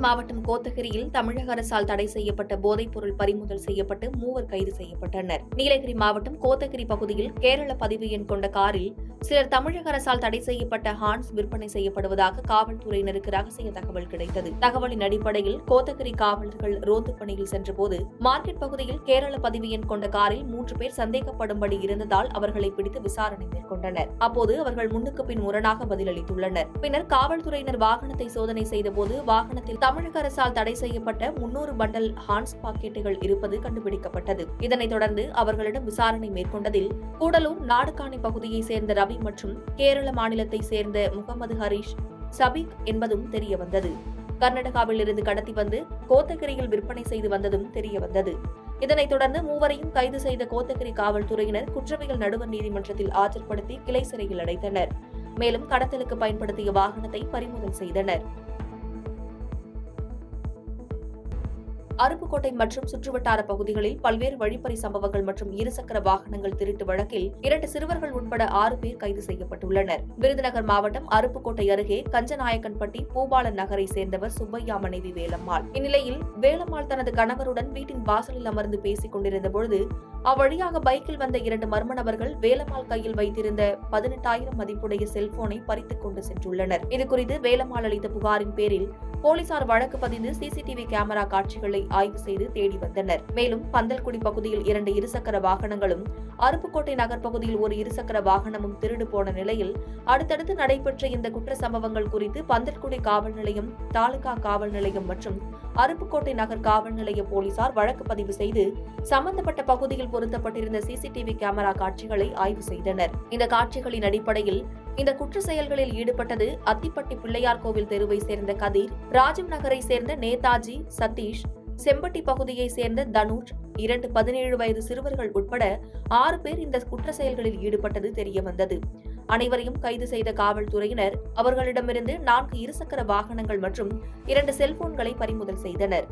மாவட்டம் கோத்தகிரியில் தமிழக அரசால் தடை செய்யப்பட்ட போதைப் பொருள் பறிமுதல் செய்யப்பட்டு 3 கைது செய்யப்பட்டனர். நீலகிரி மாவட்டம் கோத்தகிரி பகுதியில் கேரள பதிவு எண் கொண்ட காரில் சிலர் தமிழக அரசால் தடை செய்யப்பட்ட ஹான்ஸ் விற்பனை செய்யப்படுவதாக காவல்துறையினருக்கு ரகசிய தகவல் கிடைத்தது. தகவலின் அடிப்படையில் கோத்தகிரி காவலர்கள் ரோந்து பணியில் சென்றபோது மார்க்கெட் பகுதியில் கேரள பதிவு எண் கொண்ட காரில் 3 பேர் சந்தேகப்படும்படி இருந்ததால் அவர்களை பிடித்து விசாரணை மேற்கொண்டனர். அப்போது அவர்கள் முன்னுக்கு பின் முரணாக பதிலளித்துள்ளனர். பின்னர் காவல்துறையினர் வாகனத்தை சோதனை செய்தபோது வாகனத்தில் தமிழக அரசால் தடை செய்யப்பட்ட 300 பண்டல் ஹான்ஸ் பாக்கெட்டுகள் இருப்பது கண்டுபிடிக்கப்பட்டது. இதனைத் தொடர்ந்து அவர்களிடம் விசாரணை மேற்கொண்டதில் கூடலூர் நாடுகாணி பகுதியைச் சேர்ந்த ரவி மற்றும் கேரள மாநிலத்தைச் சேர்ந்த முகமது ஹரீஷ் சபீக் என்பதும் தெரியவந்தது. கர்நாடகாவில் இருந்து கடத்தி வந்து கோத்தகிரியில் விற்பனை செய்து வந்ததும் தெரியவந்தது. இதனைத் தொடர்ந்து மூவரையும் கைது செய்த கோத்தகிரி காவல்துறையினர் குற்றவியல் நடுவர் நீதிமன்றத்தில் ஆஜர்படுத்தி கிளை சிறையில் அடைத்தனர். மேலும் கடத்தலுக்கு பயன்படுத்திய வாகனத்தை பறிமுதல் செய்தனர். அருப்புக்கோட்டை மற்றும் சுற்றுவட்டார பகுதிகளில் பல்வேறு வழிப்பறி சம்பவங்கள் மற்றும் இருசக்கர வாகனங்கள் திருட்டு வழக்கில் 2 சிறுவர்கள் உட்பட 6 பேர் கைது செய்யப்பட்டுள்ளனர். விருதுநகர் மாவட்டம் அருப்புக்கோட்டை அருகே கஞ்சநாயக்கன்பட்டி பூபாலன் நகரை சேர்ந்தவர் சுப்பையா மனைவி வேலம்மாள். இந்நிலையில் வேலம்மாள் தனது கணவருடன் வீட்டின் வாசலில் அமர்ந்து பேசிக் கொண்டிருந்த பொழுது அவ்வழியாக பைக்கில் வந்த 2 மர்ம நபர்கள் வேலம்மாள் கையில் வைத்திருந்த 18,000 மதிப்புடைய செல்போனை பறித்துக் கொண்டு சென்றுள்ளனர். இதுகுறித்து வேலம்மாள் அளித்த புகாரின் பேரில் போலீசார் வழக்கு பதிந்து சிசிடிவி கேமரா காட்சிகளை ஆய்வு செய்து தேடி வந்தனர். மேலும் பந்தல்குடி பகுதியில் 2 இருசக்கர வாகனங்களும் அருப்புக்கோட்டை நகர் பகுதியில் ஒரு இருசக்கர வாகனமும் திருடு போன நிலையில் அடுத்தடுத்து நடைபெற்ற இந்த குற்ற சம்பவங்கள் குறித்து பந்தல்குடி காவல் நிலையம், தாலுகா காவல் நிலையம் மற்றும் அருப்புக்கோட்டை நகர் காவல் நிலைய போலீசார் வழக்கு பதிவு செய்து சம்பந்தப்பட்ட பகுதியில் பொருத்தப்பட்டிருந்த சிசிடிவி கேமரா காட்சிகளை ஆய்வு செய்தனர். இந்த காட்சிகளின் அடிப்படையில் இந்த குற்ற செயல்களில் ஈடுபட்டது அத்திப்பட்டி பிள்ளையார் கோவில் தெருவை சேர்ந்த கதிர், ராஜீவ் நகரை சேர்ந்த நேதாஜி, சதீஷ், செம்பட்டி பகுதியை சேர்ந்த தனுஷ், 2 17 வயது சிறுவர்கள் உட்பட 6 பேர் இந்த குற்ற செயல்களில் ஈடுபட்டது தெரியவந்தது. அனைவரையும் கைது செய்த காவல்துறையினர் அவர்களிடமிருந்து 4 இருசக்கர வாகனங்கள் மற்றும் 2 செல்போன்களை பறிமுதல் செய்தனர்.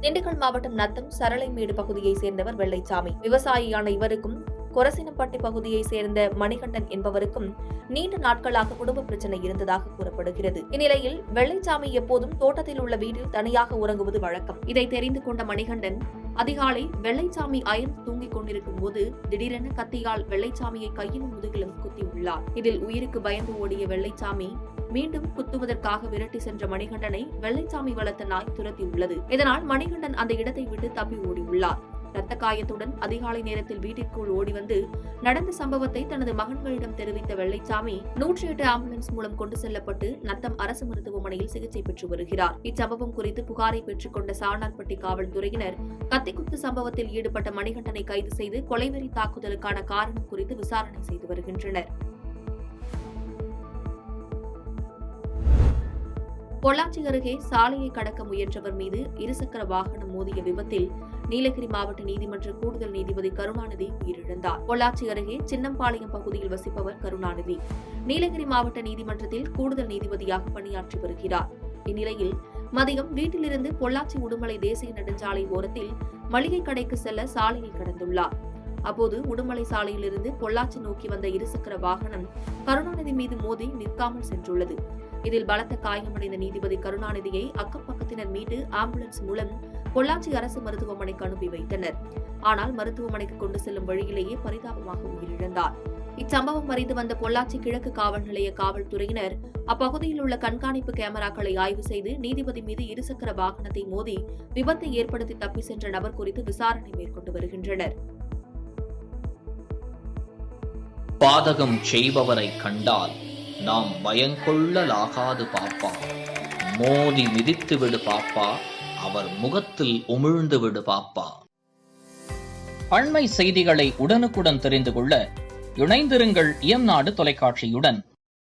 திண்டுக்கல் மாவட்டம் நத்தம் சரளைமேடு பகுதியை சேர்ந்தவர் வெள்ளைச்சாமி. விவசாயியான இவருக்கும் கொரசினம்பட்டி பகுதியை சேர்ந்த மணிகண்டன் என்பவருக்கும் நீண்ட நாட்களாக குடும்ப பிரச்சனை இருந்ததாக கூறப்படுகிறது. இந்நிலையில் வெள்ளைச்சாமி எப்போதும் தோட்டத்தில் உள்ள வீட்டில் தனியாக உறங்குவது வழக்கம். இதை தெரிந்து கொண்ட மணிகண்டன் அதிகாலை வெள்ளைச்சாமி அயர்ந்து தூங்கிக் கொண்டிருக்கும் போது திடீரென கத்தியால் வெள்ளைச்சாமியை கையிலும் முதுகிலும் குத்தியுள்ளார். இதில் உயிருக்கு பயந்து ஓடிய வெள்ளைச்சாமி மீண்டும் குத்துவதற்காக விரட்டி சென்ற மணிகண்டனை வெள்ளைச்சாமி வளர்த்த நாய் துரத்தியுள்ளது. இதனால் மணிகண்டன் அந்த இடத்தை விட்டு தப்பி ஓடியுள்ளார். ரத்த காயத்துடன் அதிகாலை நேரத்தில் வீட்டிற்குள் ஓடி வந்து நடந்த சம்பவத்தை தனது மகன்களிடம் தெரிவித்த வெள்ளைச்சாமி 108 ஆம்புலன்ஸ் மூலம் கொண்டு செல்லப்பட்டு நத்தம் அரசு மருத்துவமனையில் சிகிச்சை பெற்று வருகிறார். இச்சம்பவம் குறித்து புகாரை பெற்றுக் கொண்ட சாணார்பட்டி காவல்துறையினர் கத்திக்குத்து சம்பவத்தில் ஈடுபட்ட மணிகண்டனை கைது செய்து கொலைவெறி தாக்குதலுக்கான காரணம் குறித்து விசாரணை செய்து வருகின்றனர். பொள்ளாச்சி அருகே சாலையை கடக்க முயன்றவர் மீது இருசக்கர வாகனம் மோதிய விபத்தில் நீலகிரி மாவட்ட நீதிமன்ற கூடுதல் நீதிபதி கருணாநிதி உயிரிழந்தார். பொள்ளாச்சி அருகே சின்னம்பாளையம் பகுதியில் வசிப்பவர் கருணாநிதி நீலகிரி மாவட்ட நீதிமன்றத்தில் கூடுதல் நீதிபதியாக பணியாற்றி வருகிறார். இந்நிலையில் மதியம் வீட்டிலிருந்து பொள்ளாச்சி உடுமலை தேசிய நெடுஞ்சாலை ஓரத்தில் மளிகை கடைக்கு செல்ல சாலையை கடந்துள்ளார். அப்போது உடுமலை சாலையிலிருந்து பொள்ளாச்சி நோக்கி வந்த இருசக்கர வாகனம் கருணாநிதி மீது மோதி நிற்காமல் சென்றுள்ளது. இதில் பலத்த காயமடைந்த நீதிபதி கருணாநிதியை அக்கம் பக்கத்தினர் மீட்டு ஆம்புலன்ஸ் மூலம் பொள்ளாச்சி அரசு மருத்துவமனைக்கு அனுப்பி வைத்தனர். ஆனால் மருத்துவமனைக்கு கொண்டு செல்லும் வழியிலேயே பரிதாபமாக உயிரிழந்தார். இச்சம்பவம் அறிந்து வந்த பொள்ளாச்சி கிழக்கு காவல் நிலைய காவல்துறையினர் அப்பகுதியில் உள்ள கண்காணிப்பு கேமராக்களை ஆய்வு செய்து நீதிபதி மீது இருசக்கர வாகனத்தை மோதி விபத்தை ஏற்படுத்தி தப்பி சென்ற நபர் குறித்து விசாரணை மேற்கொண்டு வருகின்றனர். பாதகம் செய்பவரை கண்டால் நாம் பயங்கொள்ளலாகாது பாப்பா, மோதி மிதித்து விடு பாப்பா, அவர் முகத்தில் உமிழ்ந்து விடு பாப்பா. அண்மை செய்திகளை உடனுக்குடன் தெரிந்து கொள்ள இணைந்திருங்கள் இயம்நாடு தொலைக்காட்சியுடன்.